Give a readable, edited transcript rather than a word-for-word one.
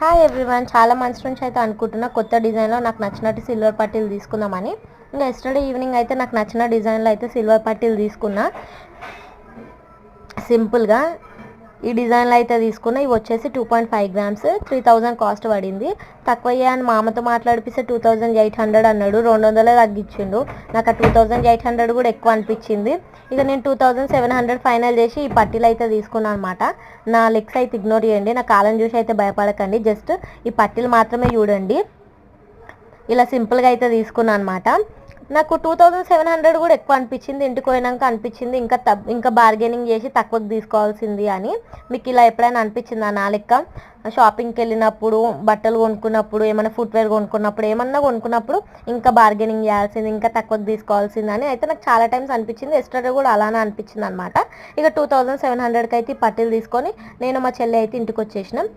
Hi everyone, చాలా months నుంచి అయితే అనుకుంటున్నా కొత్త డిజైన్లో నాకు నచ్చినట్టు సిల్వర్ పట్టీలు తీసుకుందామని. ఇంకా ఎస్టర్డే ఈవినింగ్ అయితే నాకు నచ్చిన డిజైన్లో అయితే సిల్వర్ పట్టీలు తీసుకున్నా. సింపుల్గా ఈ డిజైన్లో అయితే తీసుకున్నా. ఇవి వచ్చేసి 2.5 grams 3000 కాస్ట్ పడింది. తక్కువ అని మామతో మాట్లాడిపిస్తే 2800 అన్నాడు. 200 తగ్గించిండు. నాకు ఆ 2800 కూడా ఎక్కువ అనిపించింది. ఇక నేను 2700 ఫైనల్ చేసి ఈ పట్టీలు అయితే తీసుకున్నాను అనమాట. నా లెగ్స్ అయితే ఇగ్నోర్ చేయండి, నా కాలం చూసి అయితే భయపడకండి, జస్ట్ ఈ పట్టీలు మాత్రమే చూడండి. ఇలా సింపుల్గా అయితే తీసుకున్నాను అనమాట. నాకు 2700 కూడా ఎక్కువ అనిపించింది. ఇంటికి పోయినాక అనిపించింది ఇంకా బార్గెనింగ్ చేసి తక్కువకి తీసుకోవాల్సింది అని. మీకు ఇలా ఎప్పుడైనా అనిపించిందా? నా లెక్క షాపింగ్కి వెళ్ళినప్పుడు, బట్టలు కొనుక్కున్నప్పుడు, ఏమైనా ఫుట్వేర్ కొనుక్కున్నప్పుడు, ఏమన్నా కొనుక్కున్నప్పుడు ఇంకా బార్గెనింగ్ చేయాల్సింది, ఇంకా తక్కువకి తీసుకోవాల్సింది అని అయితే నాకు చాలా టైమ్స్ అనిపించింది. ఎస్టర్డే కూడా అలానే అనిపించింది అనమాట. ఇక 2700కి అయితే పట్టీలు తీసుకొని నేను మా చెల్లి అయితే ఇంటికి వచ్చేసినాం.